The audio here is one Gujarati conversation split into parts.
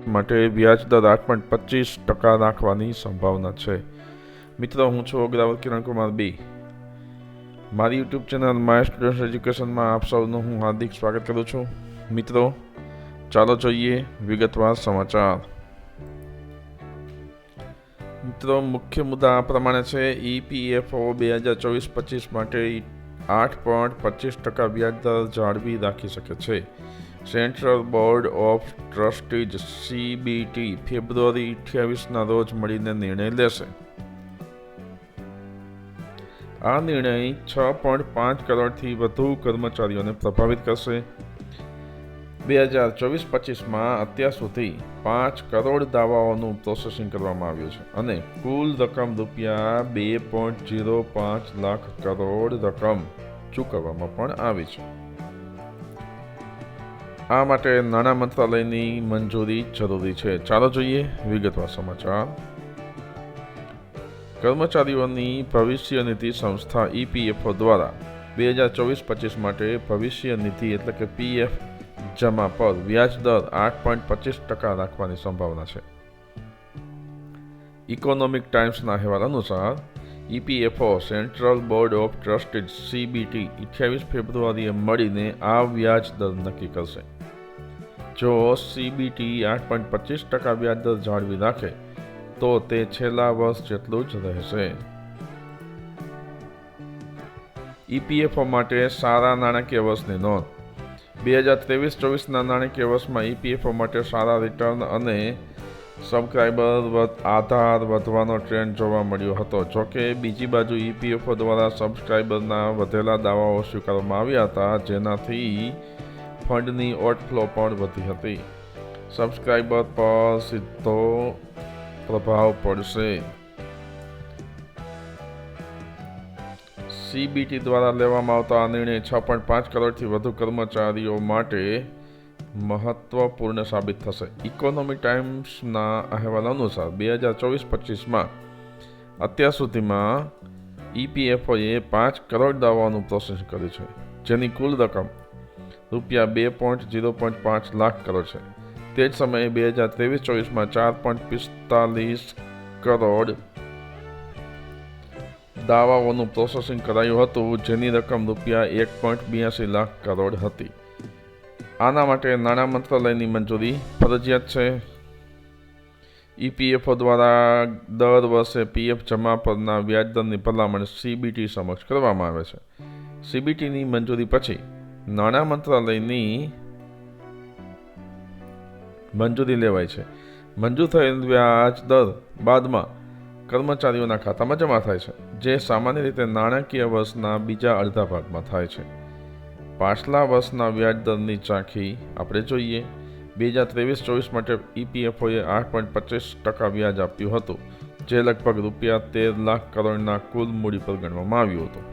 માટે વ્યાજ દર 8.25% રાખવાની સંભાવના છે। મિત્રો, હું છું અગ્રવાલ કિરણ કુમાર બી। મારી યુટ્યુબ ચેનલ માય સ્ટુડન્ટ એજ્યુકેશનમાં આપ સૌનું હું હાર્દિક સ્વાગત કરું છું। મિત્રો, ચાલો જોઈએ વિગતવાર સમાચાર। મિત્રો, મુખ્ય મુદ્દા આ પ્રમાણે છે। EPFO 2024-25 માટે 8.25% વ્યાજ દર જાળવી રાખી શકે છે। Central board of trustees CBT ફેબ્રુઆરી 28ના રોજ મળીને નિર્ણય લેશે। આ નિર્ણય 6.5 કરોડથી વધુ કર્મચારીઓને પ્રભાવિત કરશે। 2024-25માં અત્યાર સુધી 5 કરોડ દાવાઓનું પ્રોસેસિંગ કરવામાં આવ્યું છે અને કુલ રકમ રૂપિયા 2.05 લાખ કરોડ રકમ ચૂકવવામાં પણ આવી છે। આ માટે નાણાં મંત્રાલયની મંજૂરી જરૂરી છે। ચાલો જોઈએ વિગતવાર સમાચાર। કર્મચારીઓની ભવિષ્ય નિધિ સંસ્થા EPFO દ્વારા 2024-25 માટે ભવિષ્ય નિધિ એટલે કે PF જમા પર વ્યાજ દર 8.25% રાખવાની સંભાવના છે। ઇકોનોમિક ટાઈમ્સના અહેવાલ અનુસાર EPFO central board of trustees CBT 28 ફેબ્રુઆરીએ મળીને આ વ્યાજ દર નક્કી કરશે। જો CBT 8.25% વ્યાજ દર જાળવી રાખે તો તે છેલ્લા વર્ષ જેટલું જ રહેશે। EPFO માટે સારા નાણાકીય વર્ષની નોંધ। 2023-24ના નાણાકીય વર્ષમાં EPFO માટે સારા રિટર્ન અને સબસ્ક્રાઇબર આધાર વધવાનો ટ્રેન્ડ જોવા મળ્યો હતો। જોકે બીજી બાજુ EPFO દ્વારા સબસ્ક્રાઇબરના વધેલા દાવાઓ સ્વીકારવામાં આવ્યા હતા, જેનાથી ફંડની આઉટફ્લો પણ વધી હતી। સબસ્ક્રાઇબર પર સીધો પ્રભાવ પડશે। CBT દ્વારા લેવામાં આવતો આ નિર્ણય 6.5 કરોડથી વધુ કર્મચારીઓ માટે મહત્વપૂર્ણ સાબિત થશે। ઇકોનોમિક ટાઈમ્સના અહેવાલ અનુસાર 2024-25માં અત્યાર સુધીમાં EPFOએ 5 કરોડ દાવાઓનું પ્રોસેસિંગ કર્યું છે, જેની કુલ રકમ રૂપિયા 2.05 લાખ કરોડ છે। તે જ સમયે 2023-24માં 4.45 કરોડ દાવાઓનું પ્રોસેસિંગ કરાયું હતું, જેની રકમ રૂપિયા 1.82 લાખ કરોડ હતી। આના માટે નાણાં મંત્રાલયની મંજૂરી ફરજિયાત છે। EPFO દ્વારા દર વર્ષે PF જમા પરના વ્યાજદરની ભલામણ CBT સમક્ષ કરવામાં આવે છે। CBTની મંજૂરી પછી નાણાં મંત્રાલયની મંજૂરી લેવાય છે। મંજૂર થયેલ વ્યાજ દર બાદમાં કર્મચારીઓના ખાતામાં જમા થાય છે, જે સામાન્ય રીતે નાણાકીય વર્ષના બીજા અડધા ભાગમાં થાય છે। પાછલા વર્ષના વ્યાજ દરની ઝાંખી આપણે જોઈએ। 2023-24 માટે EPFOએ 8.25% વ્યાજ આપ્યું હતું, જે લગભગ રૂપિયા 13 લાખ કરોડના કુલ મૂડી પર ગણવામાં આવ્યું હતું।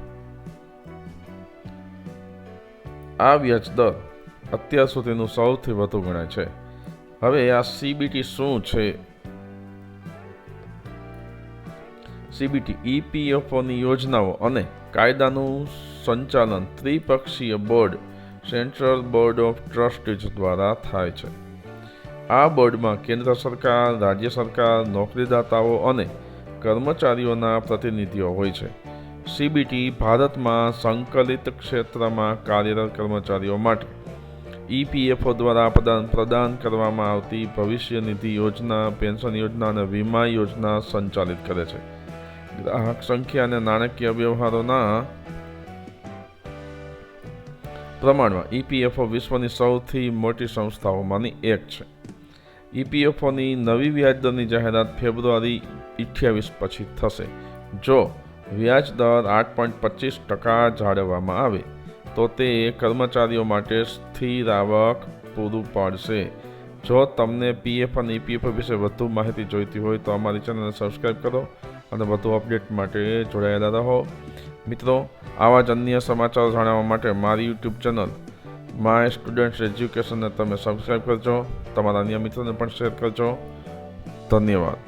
આ વ્યાજ દર અત્યાર સુધીનું સૌથી વધુ ગણાય છે। હવે આ CBT શું છે? CBT EPFOની યોજનાઓ અને કાયદાનું સંચાલન ત્રિપક્ષીય board central board of trustees દ્વારા થાય છે। આ બોર્ડમાં કેન્દ્ર સરકાર, રાજ્ય સરકાર, નોકરીદાતાઓ અને કર્મચારીઓના પ્રતિનિધિઓ હોય છે। CBT ભારતમાં સંકલિત ક્ષેત્રમાં કાર્યરત કર્મચારીઓ માટે EPFO દ્વારા પ્રદાન કરવામાં આવતી ભવિષ્ય નિધિ યોજના, પેન્શન યોજના અને વીમા યોજના સંચાલિત કરે છે। ગ્રાહક સંખ્યા અને નાણાકીય વ્યવહારોના પ્રમાણમાં EPFO વિશ્વની સૌથી મોટી સંસ્થાઓમાંની એક છે। EPFOની નવી વ્યાજદરની જાહેરાત ફેબ્રુઆરી 28 પછી થશે। જો વ્યાજ દર 8.25% જાળવવામાં આવે તો તે કર્મચારીઓ માટે સ્થિર આવક પૂરું પાડશે। જો તમને PF અને EPFO વિશે વધુ માહિતી જોઈતી હોય તો અમારી ચેનલને સબસ્ક્રાઈબ કરો અને વધુ અપડેટ માટે જોડાયેલા રહો। મિત્રો, આવા જ અન્ય સમાચારો જાણવા માટે મારી યુટ્યુબ ચેનલ માય સ્ટુડન્ટ એજ્યુકેશનને તમે સબસ્ક્રાઈબ કરજો। તમારા અન્ય મિત્રોને પણ શેર કરજો। ધન્યવાદ।